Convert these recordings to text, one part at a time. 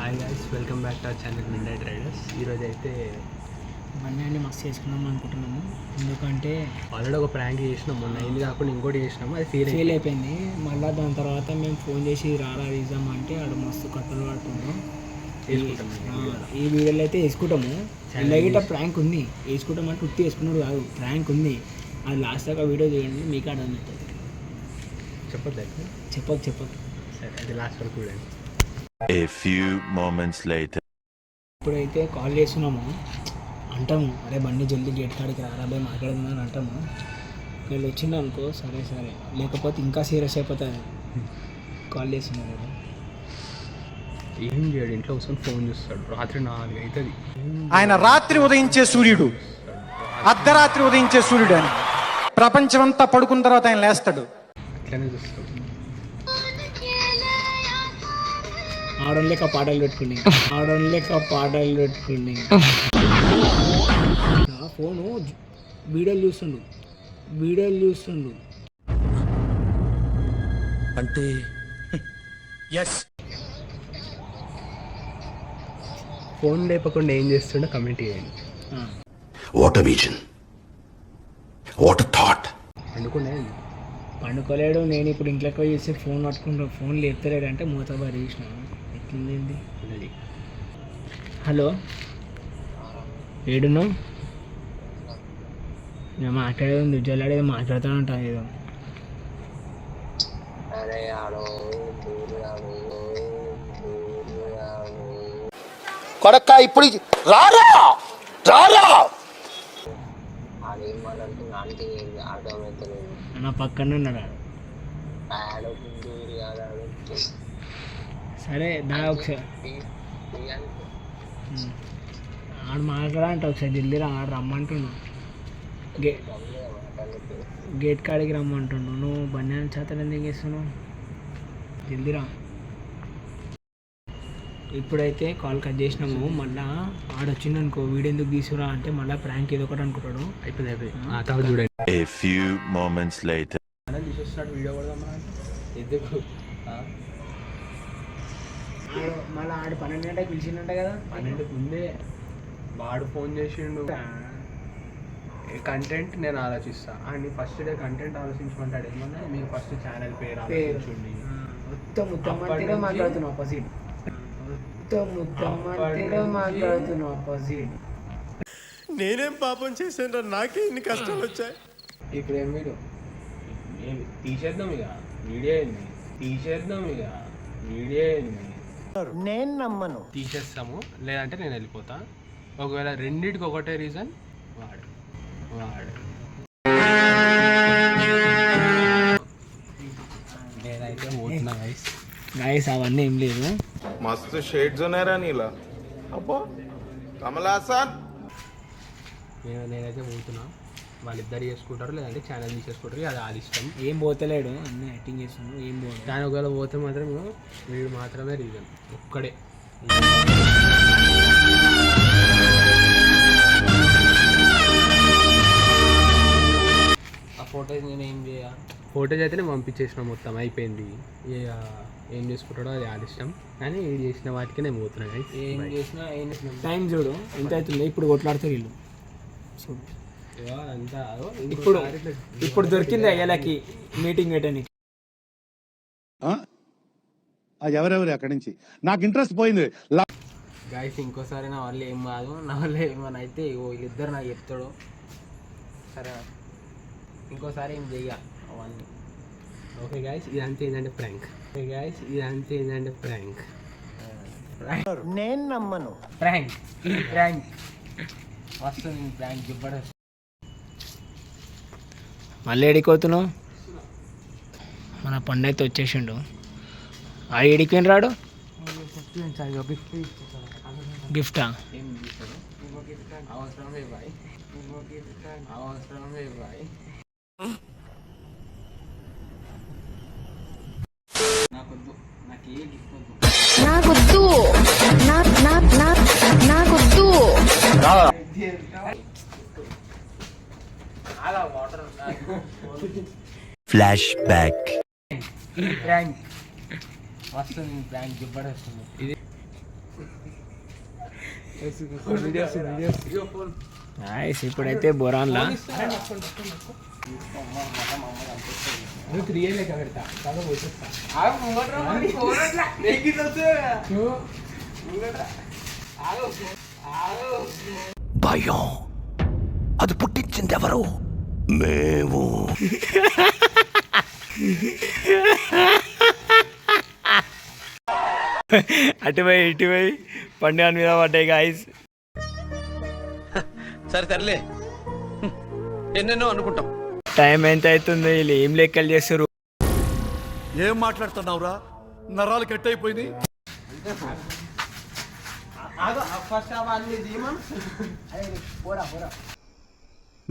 Hi guys, welcome back to our channel mid night riders. ఈరోజు అయితే బండి మస్తు చేసుకున్నాం అనుకుంటున్నాము. ఎందుకంటే ఆల్రెడీ ఒక ప్రాంక్ చేసినాం, మొన్న అయింది కాకుండా ఇంకోటి చేసినాము, అది ఫెయిల్ అయిపోయింది. మళ్ళీ దాని తర్వాత మేము ఫోన్ చేసి రారా వేద్దాం అంటే ఆడ మస్తు కట్టలు పడుతున్నాం. ఈ వీడియోలో అయితే వేసుకుంటాము. ఇలాగ ప్రాంక్ ఉంది, వేసుకుంటాం అంటే ఉత్తి వేసుకున్నాడు కాదు, ప్రాంక్ ఉంది. అది లాస్ట్ దాకా వీడియో చేయండి, మీకు అర్థమవుతుంది. చెప్పకు సరే, అది లాస్ట్ వరకు చూడండి. A few moments later. ఇప్పుడైతే కాల్ చేస్తున్నాము, అంటాము అరే బండి జల్దీ గేట్ కాడికి రారాబాయ్ మాట్లాడుతుందని అంటాము. వీళ్ళు వచ్చింది అనుకో సరే, లేకపోతే ఇంకా సీరియస్ అయిపోతుంది. కాల్ చేస్తున్నారు కదా, ఏం చేయడు, ఇంట్లో కూర్చొని ఫోన్ చూస్తాడు. రాత్రి 4 అవుతుంది. ఆయన రాత్రి ఉదయించే సూర్యుడు, అర్ధరాత్రి ఉదయించే సూర్యుడు అని. ప్రపంచమంతా పడుకున్న తర్వాత ఆయన లేస్తాడు. అట్లనే చూస్తాడు. ఆడోళ్ళక పాటలు పెట్టుకుని నా ఫోను వీడియోలు చూస్తుండు అంటే ఎస్. ఫోన్ లేపకుండా ఏం చేస్తుండో కమెంట్ చేయండి. What a vision. What a thought. పండుకోలేడు. నేను ఇప్పుడు ఇంట్లోకి పోయి చేసి ఫోన్ పట్టుకుంటా, ఫోన్ లేపుతలేడు అంటే మూతబారి చేసిన. ఎట్లుంది? హలో, ఏడున్నావు? నేను మాట్లాడేది దుజ్జలాడేది మాట్లాడుతానంట ఏదో. కొడక్క ఇప్పుడు రారా నా పక్కన ఉన్నాడు. సరే దా ఒకసారి ఆడు మాట్లాడంట, ఒకసారి జల్దీ రా. ఆడు రమ్మంటుండు, గేట్ కాడికి రమ్మంటుండు. నువ్వు బండి చేతలు ఎందుకు చేస్తున్నావు? జల్దీ రా. ఇప్పుడైతే కాల్ కట్ చేసినాము. మళ్ళీ ఆడొచ్చిండు అనుకో, వీడియో ఎందుకు తీసుకురా అంటే మళ్ళీ ప్రాంక్ ఏదో ఒకటి అనుకుంటాడు. అయిపోయింది. చూడండి. A few moments later. తీసేస్తున్నాడు వీడియో కూడా ఎందుకు. మళ్ళీ ఆడు 12 గంటలకు పిలిచిందంట కదా. 12 ముందే వాడు ఫోన్ చేసిండు. కంటెంట్ నేను ఆలోచిస్తా అని ఫస్ట్ డే కంటెంట్ ఆలోచించమంటాడు. ఏమన్నా మీరు ఫస్ట్ ఛానల్ పేరు ఆలోచించండి. మొత్తం మాట్లాడుతున్నావు ఆపోజిట్. నేనేం పాపం చేశాను, నాకే ఇన్ని కష్టాలు వచ్చాయి. ఇప్పుడు ఏం వీడియో తీసేద్దాం, ఇక వీడియో ఏంది నేను నమ్మను. తీసేస్తాము, లేదంటే నేను వెళ్ళిపోతా. ఒకవేళ రెండింటికి ఒకటే రీజన్, వాడు నేనైతే పోతున్నా గాయస్. అవన్నీ ఏం లేదు, మస్తు షేడ్స్ ఉన్నారా నీలా. అబ్బో కమలాసన్. నేనైతే పోతున్నా. వాళ్ళిద్దరు చేసుకుంటారు, లేదంటే ఛానల్ తీసేసుకుంటారు, అది వాళ్ళ ఇష్టం. ఏం పోతలేడు, అన్నీ యాక్టింగ్ చేస్తున్నాడు. ఏం పోదు. కానీ ఒకవేళ పోతే మాత్రం వీడు మాత్రమే రీజన్, ఒక్కడే. ఆ ఫోటోస్ నేను ఏం చేయాలి? ఫోటోస్ అయితే నేను పంపించేసిన, మొత్తం అయిపోయింది. ఏం చేసుకుంటాడో అది వాళ్ళ ఇష్టం. కానీ వీడు చేసిన వాటికి నేను పోతున్నా. ఏం చేసినా టైం చూడు ఎంత అవుతుంది. ఇప్పుడు కొట్లాడుతారు వీళ్ళు. చూడు అంతా ఇప్పుడు దొరికింది అయ్యాలకి మీటింగ్ పెట్టడానికి. ఎవరెవరు అక్కడి నుంచి నాకు ఇంట్రెస్ట్ పోయింది. గాయస్ ఇంకోసారి నా వల్ల ఏం కాదు, నా వల్ల ఏమని అయితే వీళ్ళిద్దరు నాకు చెప్తాడు. సరే ఇంకోసారి ఏం చెయ్య అవన్నీ. ఓకే గాయస్, ఇదంతా ఏంటంటే ప్రాంక్. నేను నమ్మను. ప్రాంక్ వస్తుంది. ప్రాంక్ జబర్దస్త్. మళ్ళీ ఎడిపోతున్నావు? మన పండు అయితే వచ్చేసిండు. ఆ ఎడికి రాడు. గిఫ్టా? నాకొద్దు. Flashback. ప్రాంక్ వస్తుంది. ప్రాంక్ జబర్దస్త్ వస్తుంది. ఇది నైస్. ఇప్పుడైతే బొరాన్లా క్రియేట్ లెక్క పెడతా చాలా పోసేస్తా భయం అది పుట్టించింది ఎవరు? మేము. అటువై ఇటువై పండుగ మీద పడ్డాయి గాయస్. సరే తరలే, ఎన్నెన్నో అనుకుంటాం. టైం ఎంత అవుతుంది? వీళ్ళు ఏం లెక్కలు చేస్తారు? ఏం మాట్లాడుతున్నావురా? నరాలు కట్ అయిపోయింది.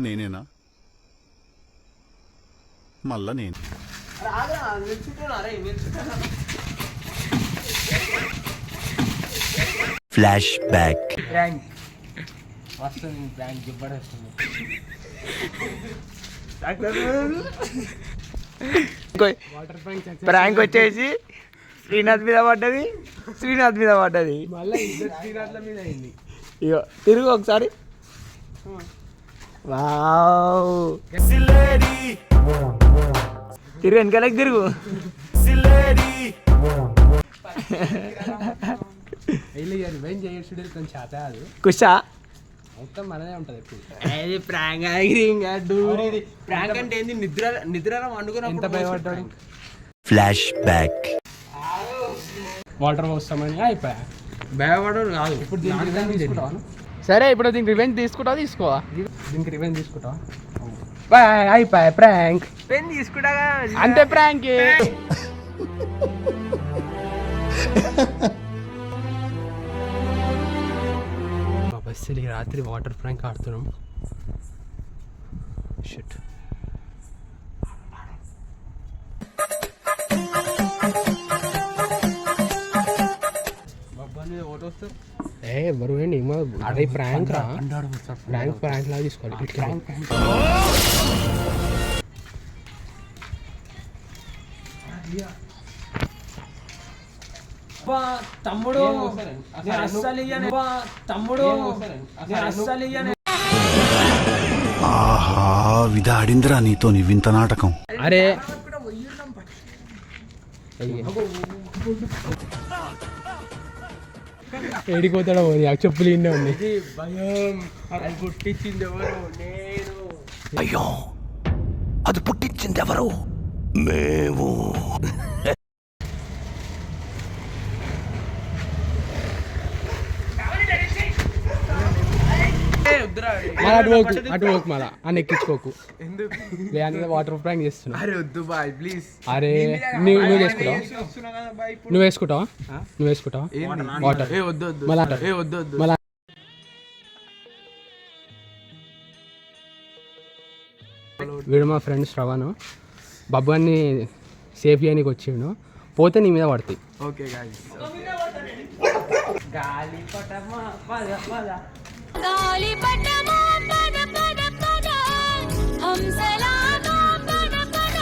నేనేనా? మళ్ళా నేను. Flash back. వస్తుంది బ్యాంక్ జబర్దస్తుంది. వాటర్ ప్రాంక్ వచ్చేసి శ్రీనాథ్ మీద పడ్డది, శ్రీనాథ్ మీద పడ్డది. మళ్ళీ ఇద్దరు శ్రీనాథ్ల మీద అయింది. ఇగో తిరుగు ఒకసారి. వావ్, తిరుగు వెనకాలకి తిరుగు. వెళ్ళి రివెంజ్ చేయొచ్చు కొంచెం చేత కాదు. కుషా మొత్తం మనదే ఉంటుంది ఎప్పుడు. అది ప్రాంక్ ప్రాంక్ అంటే ఏంది? నిద్రలో వండుకుని ఎంత భయపడ్డాడు. Flash back. వాటర్ పోస్తామని అయిపోయా. భయపడడు కాదు. ఇప్పుడు దీనికి రివెంజ్ తీసుకుంటావా? సరే ఇప్పుడు దీనికి రివెంజ్ తీసుకుంటావా? తీసుకోవా? దీనికి రివెంజ్ తీసుకుంటావా? అయిపోయా ప్రాంక్. పెన్ తీసుకుంటా అంతే ప్రాంక్. బస్సులు ఈ రాత్రి వాటర్ ప్రాంక్ ఆడుతున్నాం. షిట్. ఎవరు ఏంటి అదే ప్రాంక్ రా. ప్రాంక్ లాగా తీసుకోవాలి. తమ్ముడు తమ్ముడు ఆహా, విధాడిందిరా నీతో నీ వింత నాటకం. అరే ఏడిపోతాడో చెప్పులు ఇన్నే ఉన్నాయి. భయం అది పుట్టించింది ఎవరు? నేను. భయం అది పుట్టించింది ఎవరు? మేము. అటు పోకు మళ్ళా అని ఎక్కించుకోకు. లేదంటే వాటర్ ప్రాంక్ చేస్తున్నా. అరే వద్దు బాయ్ ప్లీజ్. అరే నువ్వు వేసుకుంటావా? నువ్వు వేసుకుంటావా? నువ్వు వేసుకుంటావా వాటర్? మళ్ళా మళ్ళా వీడు మా ఫ్రెండ్ శ్రవణ్ బాబు అన్ని సేఫ్ చేయడానికి వచ్చిండు. పోతే నీ మీద పడతాయి. Okay guys. గాలి పటమా పద పద గాలి పటమా పద పద పద హంసలాగా పద పద.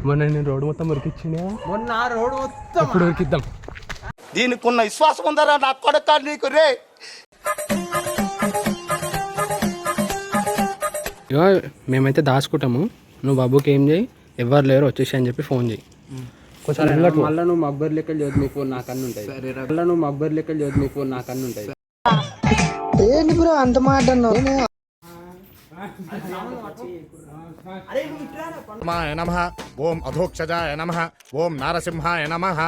మొన్న నేను రోడ్డు మొత్తం ఉరికిచ్చిండే. మొన్న రోడ్ మొత్తం ఇప్పుడు ఉరికిద్దాం. దీనికి ఉన్న విశ్వాసం ఉందరా నా కొడక నీకు రే. ఇగో మేమైతే దాచుకుంటాము. నువ్వు బాబుకి ఏం చేయి, ఎవరు లేరు వచ్చేసి అని చెప్పి ఫోన్ చేయి. మళ్ళీ నువ్వు మబ్బర్ లెక్కలు చదువు నీ ఫోన్ నాకు అన్నీ ఉంటాయి. మళ్ళీ నువ్వు మబ్బర్ లెక్కలు చదువు నీ ఫోన్ నాకు అన్నీ ఉంటాయి. ఏంటి బ్రో అంత మాట నమః ఓం అధోక్షజాయ నమః ఓం నారసింహాయ నమః.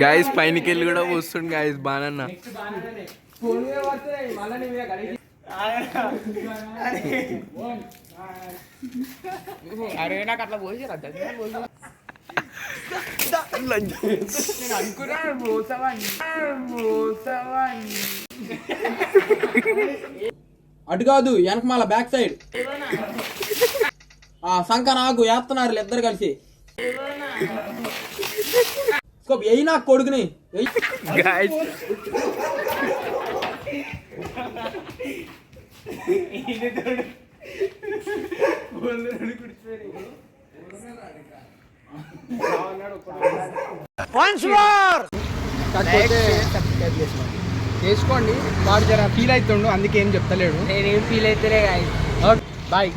గాయస్ పైనకి వెళ్ళి కూడా వస్తుంది గాయస్ బానన్న. అరే నాకు అట్లా పోసి అటు కాదు వెనక మళ్ళా బ్యాక్ సైడ్ సంక నాకు వేస్తున్నారు ఇద్దరు కలిసి. ఎయి నాకు కొడుకుని కాకపోతే సబ్స్క్రైబ్ చేసుకోండి. చేసుకోండి. వాడు జర ఫీల్ అవుతుండు, అందుకే ఏం చెప్తలేడు. నేనేం ఫీల్ అవుతారే గాయస్. బాయ్.